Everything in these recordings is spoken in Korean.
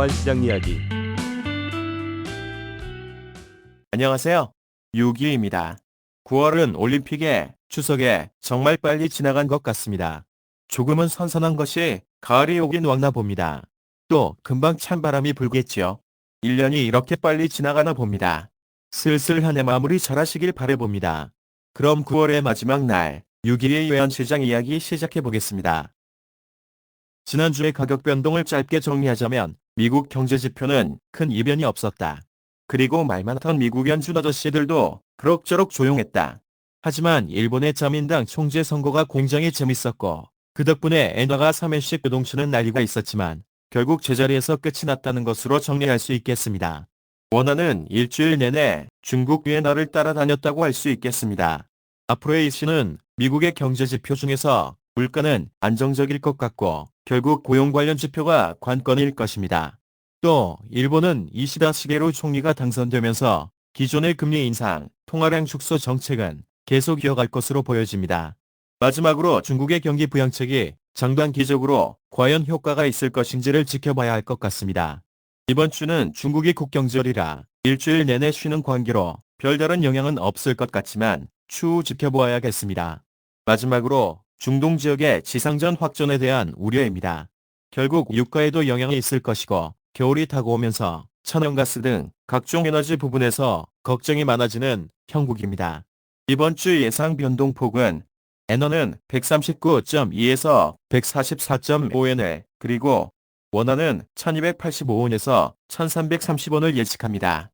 생활 시장 이야기. 안녕하세요. 유기입니다. 9월은 올림픽에, 추석에 정말 빨리 지나간 것 같습니다. 조금은 선선한 것이 가을이 오긴 왔나 봅니다. 또 금방 찬바람이 불겠지요. 1년이 이렇게 빨리 지나가나 봅니다. 슬슬 한 해 마무리 잘하시길 바라봅니다. 그럼 9월의 마지막 날, 6일의 외환시장 이야기 시작해 보겠습니다. 지난주의 가격 변동을 짧게 정리하자면 미국 경제지표는 큰 이변이 없었다. 그리고 말 많던 미국 연준 아저씨들도 그럭저럭 조용했다. 하지만 일본의 자민당 총재 선거가 굉장히 재밌었고 그 덕분에 엔화가 3회씩 요동치는 난리가 있었지만 결국 제자리에서 끝이 났다는 것으로 정리할 수 있겠습니다. 원화는 일주일 내내 중국 위엔화를 따라다녔다고 할 수 있겠습니다. 앞으로의 이슈는 미국의 경제지표 중에서 물가는 안정적일 것 같고 결국 고용 관련 지표가 관건일 것입니다. 또 일본은 이시다 시게루 총리가 당선되면서 기존의 금리 인상, 통화량 축소 정책은 계속 이어갈 것으로 보여집니다. 마지막으로 중국의 경기 부양책이 장단기적으로 과연 효과가 있을 것인지를 지켜봐야 할 것 같습니다. 이번 주는 중국이 국경절이라 일주일 내내 쉬는 관계로 별다른 영향은 없을 것 같지만 추후 지켜보아야겠습니다. 마지막으로 중동 지역의 지상전 확전에 대한 우려입니다. 결국 유가에도 영향이 있을 것이고 겨울이 다가오면서 천연가스 등 각종 에너지 부분에서 걱정이 많아지는 형국입니다. 이번 주 예상 변동폭은 엔화는 139.2에서 144.5엔을 그리고 원화는 1285원에서 1330원을 예측합니다.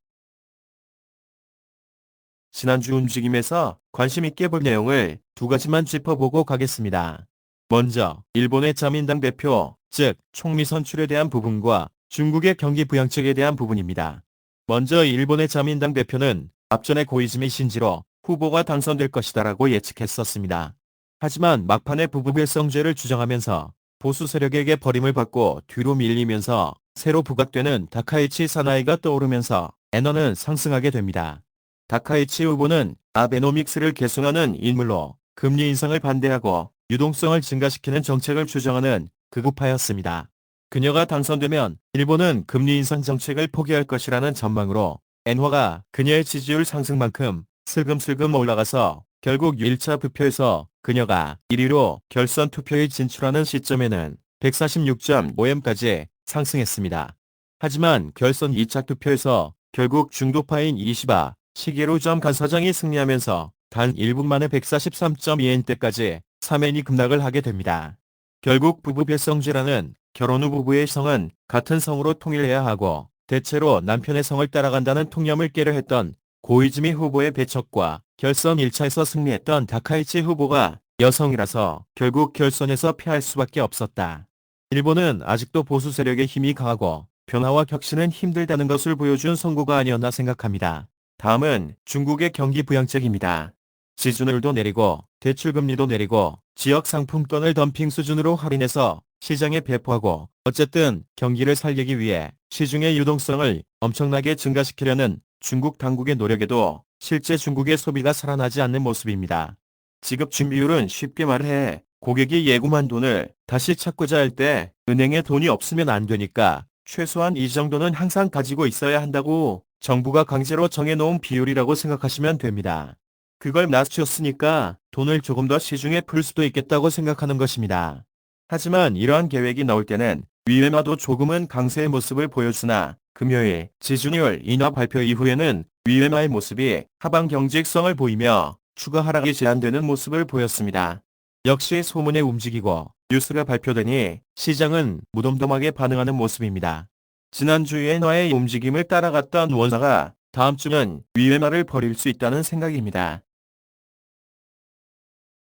지난주 움직임에서 관심 있게 볼 내용을 두 가지만 짚어보고 가겠습니다. 먼저 일본의 자민당 대표, 즉 총리 선출에 대한 부분과 중국의 경기 부양책에 대한 부분입니다. 먼저 일본의 자민당 대표는 앞전에 고이즈미 신지로 후보가 당선될 것이다라고 예측했었습니다. 하지만 막판에 부부결성죄를 주장하면서 보수 세력에게 버림을 받고 뒤로 밀리면서 새로 부각되는 다카이치 사나이가 떠오르면서 엔화는 상승하게 됩니다. 다카이치 후보는 아베노믹스를 계승하는 인물로 금리 인상을 반대하고 유동성을 증가시키는 정책을 주장하는 극우파였습니다. 그녀가 당선되면 일본은 금리 인상 정책을 포기할 것이라는 전망으로 엔화가 그녀의 지지율 상승만큼 슬금슬금 올라가서 결국 1차 부표에서 그녀가 1위로 결선 투표에 진출하는 시점에는 146.5엔까지 상승했습니다. 하지만 결선 2차 투표에서 결국 중도파인 이시바 시게루 간사장이 승리하면서 단 1분 만에 143.2엔대까지 3엔이 급락을 하게 됩니다. 결국 부부 별성제라는 결혼 후 부부의 성은 같은 성으로 통일해야 하고 대체로 남편의 성을 따라간다는 통념을 깨려 했던 고이즈미 후보의 배척과 결선 1차에서 승리했던 다카이치 후보가 여성이라서 결국 결선에서 패할 수밖에 없었다. 일본은 아직도 보수 세력의 힘이 강하고 변화와 혁신은 힘들다는 것을 보여준 선거가 아니었나 생각합니다. 다음은 중국의 경기 부양책입니다. 지준율도 내리고 대출금리도 내리고 지역 상품권을 덤핑 수준으로 할인해서 시장에 배포하고 어쨌든 경기를 살리기 위해 시중의 유동성을 엄청나게 증가시키려는 중국 당국의 노력에도 실제 중국의 소비가 살아나지 않는 모습입니다. 지급 준비율은 쉽게 말해 고객이 예금한 돈을 다시 찾고자 할 때 은행에 돈이 없으면 안 되니까 최소한 이 정도는 항상 가지고 있어야 한다고 정부가 강제로 정해놓은 비율이라고 생각하시면 됩니다. 그걸 낮췄으니까 돈을 조금 더 시중에 풀 수도 있겠다고 생각하는 것입니다. 하지만 이러한 계획이 나올 때는 위엔화도 조금은 강세의 모습을 보여주나 금요일 지준율 인하 발표 이후에는 위엔화의 모습이 하방 경직성을 보이며 추가 하락이 제한되는 모습을 보였습니다. 역시 소문에 움직이고 뉴스가 발표되니 시장은 무덤덤하게 반응하는 모습입니다. 지난주 위엔화의 움직임을 따라갔던 원화가 다음 주는 위엔화를 버릴 수 있다는 생각입니다.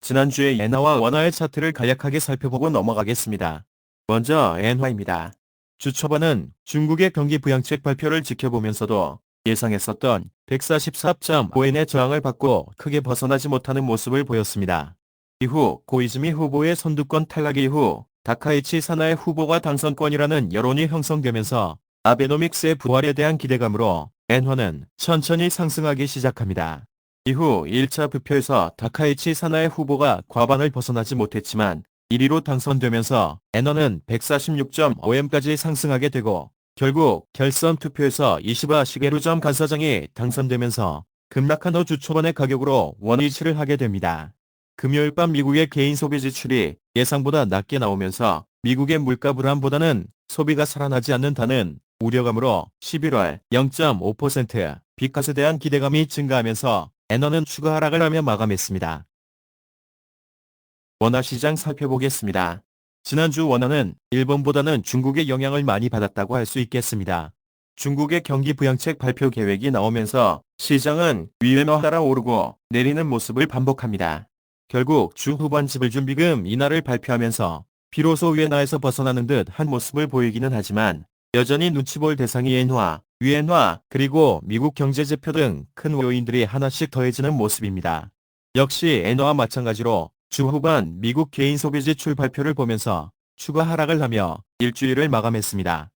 지난주의 엔화와 원화의 차트를 간략하게 살펴보고 넘어가겠습니다. 먼저 엔화입니다. 주 초반은 중국의 경기 부양책 발표를 지켜보면서도 예상했었던 144.5엔의 저항을 받고 크게 벗어나지 못하는 모습을 보였습니다. 이후 고이즈미 후보의 선두권 탈락 이후 다카이치 사나이 후보가 당선권이라는 여론이 형성되면서 아베노믹스의 부활에 대한 기대감으로 엔화는 천천히 상승하기 시작합니다. 이후 1차 부표에서 다카이치 사나이 후보가 과반을 벗어나지 못했지만 1위로 당선되면서 엔화는 146.5엔까지 상승하게 되고 결국 결선 투표에서 이시바 시게루점 간사장이 당선되면서 급락한 후 주 초반의 가격으로 원위치를 하게 됩니다. 금요일 밤 미국의 개인 소비 지출이 예상보다 낮게 나오면서 미국의 물가 불안보다는 소비가 살아나지 않는다는 우려감으로 11월 0.5% 빅컷에 대한 기대감이 증가하면서 엔화는 추가 하락을 하며 마감했습니다. 원화 시장 살펴보겠습니다. 지난주 원화는 일본보다는 중국의 영향을 많이 받았다고 할 수 있겠습니다. 중국의 경기 부양책 발표 계획이 나오면서 시장은 위엔화 따라 오르고 내리는 모습을 반복합니다. 결국 주 후반 지불준비금 인하를 발표하면서 비로소 위엔화에서 벗어나는 듯 한 모습을 보이기는 하지만 여전히 눈치 볼 대상이 엔화, 위엔화, 그리고 미국 경제지표 등 큰 요인들이 하나씩 더해지는 모습입니다. 역시 엔화와 마찬가지로 주 후반 미국 개인 소비 지출 발표를 보면서 추가 하락을 하며 일주일을 마감했습니다.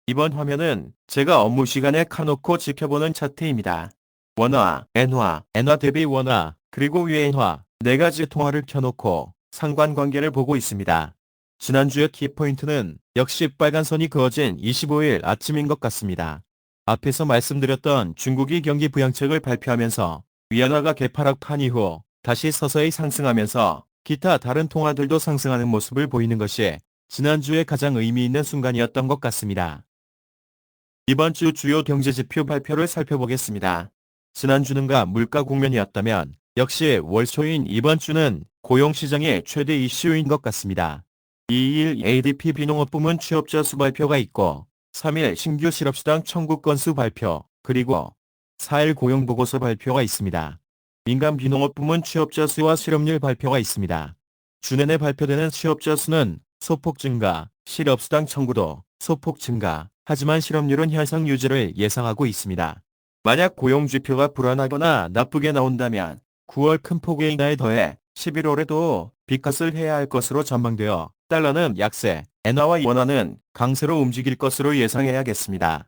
이번 화면은 제가 업무 시간에 켜놓고 지켜보는 차트입니다. 원화, 엔화, 엔화 대비 원화, 그리고 위엔화 네 가지 통화를 켜놓고 상관관계를 보고 있습니다. 지난주의 키포인트는 역시 빨간 선이 그어진 25일 아침인 것 같습니다. 앞에서 말씀드렸던 중국이 경기 부양책을 발표하면서 위안화가 개파락판 이후 다시 서서히 상승하면서 기타 다른 통화들도 상승하는 모습을 보이는 것이 지난주에 가장 의미 있는 순간이었던 것 같습니다. 이번 주 주요 경제지표 발표를 살펴보겠습니다. 지난주는가 물가 국면이었다면 역시 월초인 이번 주는 고용시장의 최대 이슈인 것 같습니다. 2일 ADP 비농업부문 취업자 수 발표가 있고 3일 신규 실업수당 청구 건수 발표, 그리고 4일 고용보고서 발표가 있습니다. 민간 비농업부문 취업자 수와 실업률 발표가 있습니다. 주내내 발표되는 취업자 수는 소폭 증가, 실업수당 청구도 소폭 증가, 하지만 실업률은 현상 유지를 예상하고 있습니다. 만약 고용지표가 불안하거나 나쁘게 나온다면 9월 큰 폭의 인하에 더해 11월에도 빅컷을 해야 할 것으로 전망되어 달러는 약세, 엔화와 원화는 강세로 움직일 것으로 예상해야겠습니다.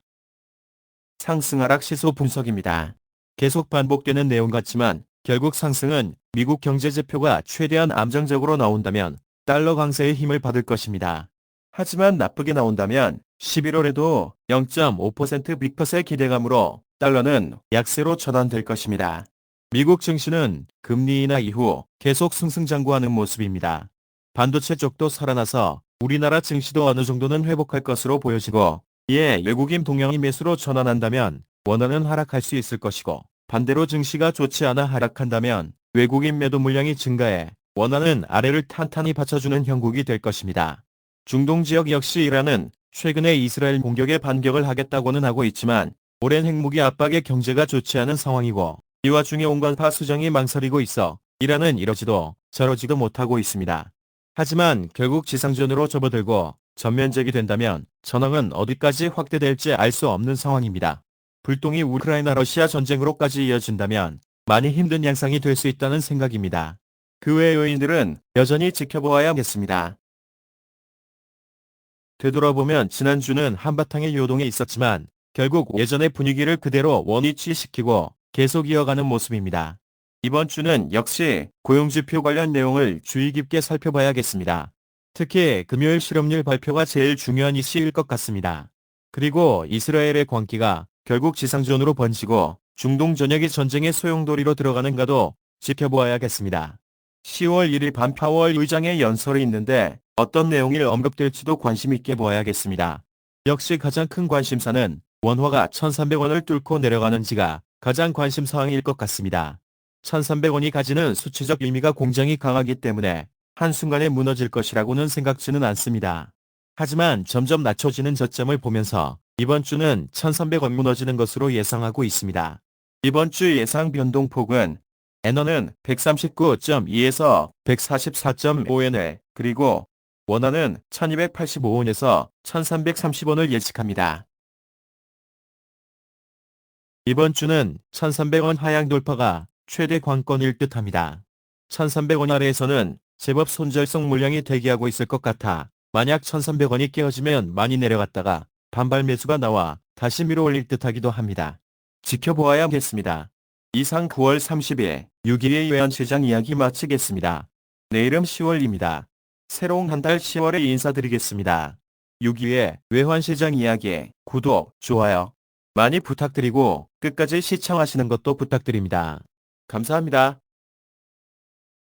상승 하락 시소 분석입니다. 계속 반복되는 내용 같지만 결국 상승은 미국 경제지표가 최대한 안정적으로 나온다면 달러 강세의 힘을 받을 것입니다. 하지만 나쁘게 나온다면 11월에도 0.5% 빅컷의 기대감으로 달러는 약세로 전환될 것입니다. 미국 증시는 금리 인하 이후 계속 승승장구하는 모습입니다. 반도체 쪽도 살아나서 우리나라 증시도 어느 정도는 회복할 것으로 보여지고, 이에 외국인 동향이 매수로 전환한다면 원화는 하락할 수 있을 것이고, 반대로 증시가 좋지 않아 하락한다면 외국인 매도 물량이 증가해 원화는 아래를 탄탄히 받쳐주는 형국이 될 것입니다. 중동 지역 역시 이란은 최근에 이스라엘 공격에 반격을 하겠다고는 하고 있지만 오랜 핵무기 압박에 경제가 좋지 않은 상황이고, 이 와중에 온건파 수정이 망설이고 있어 이란은 이러지도 저러지도 못하고 있습니다. 하지만 결국 지상전으로 접어들고 전면적이 된다면 전황은 어디까지 확대될지 알 수 없는 상황입니다. 불똥이 우크라이나 러시아 전쟁으로까지 이어진다면 많이 힘든 양상이 될 수 있다는 생각입니다. 그 외 요인들은 여전히 지켜보아야겠습니다. 되돌아보면 지난주는 한바탕의 요동이 있었지만 결국 예전의 분위기를 그대로 원위치시키고 계속 이어가는 모습입니다. 이번 주는 역시 고용지표 관련 내용을 주의 깊게 살펴봐야겠습니다. 특히 금요일 실업률 발표가 제일 중요한 이슈일 것 같습니다. 그리고 이스라엘의 광기가 결국 지상전으로 번지고 중동 전역이 전쟁의 소용돌이로 들어가는가도 지켜보아야겠습니다. 10월 1일 밤 파월 의장의 연설이 있는데 어떤 내용이 언급될지도 관심 있게 보아야겠습니다. 역시 가장 큰 관심사는 원화가 1,300원을 뚫고 내려가는지가 가장 관심사항일 것 같습니다. 1,300원이 가지는 수치적 의미가 굉장히 강하기 때문에 한순간에 무너질 것이라고는 생각지는 않습니다. 하지만 점점 낮춰지는 저점을 보면서 이번 주는 1,300원 무너지는 것으로 예상하고 있습니다. 이번 주 예상 변동폭은 엔화는 139.2에서 144.5엔을, 그리고 원화는 1285원에서 1330원을 예측합니다. 이번 주는 1300원 하향 돌파가 최대 관건일 듯합니다. 1300원 아래에서는 제법 손절성 물량이 대기하고 있을 것 같아 만약 1300원이 깨어지면 많이 내려갔다가 반발 매수가 나와 다시 밀어올릴 듯하기도 합니다. 지켜보아야겠습니다. 이상 9월 30일 6일의 외환시장 이야기 마치겠습니다. 내일은 10월입니다. 새로운 한 달 10월에 인사드리겠습니다. 6위의 외환시장 이야기, 구독, 좋아요 많이 부탁드리고 끝까지 시청하시는 것도 부탁드립니다. 감사합니다.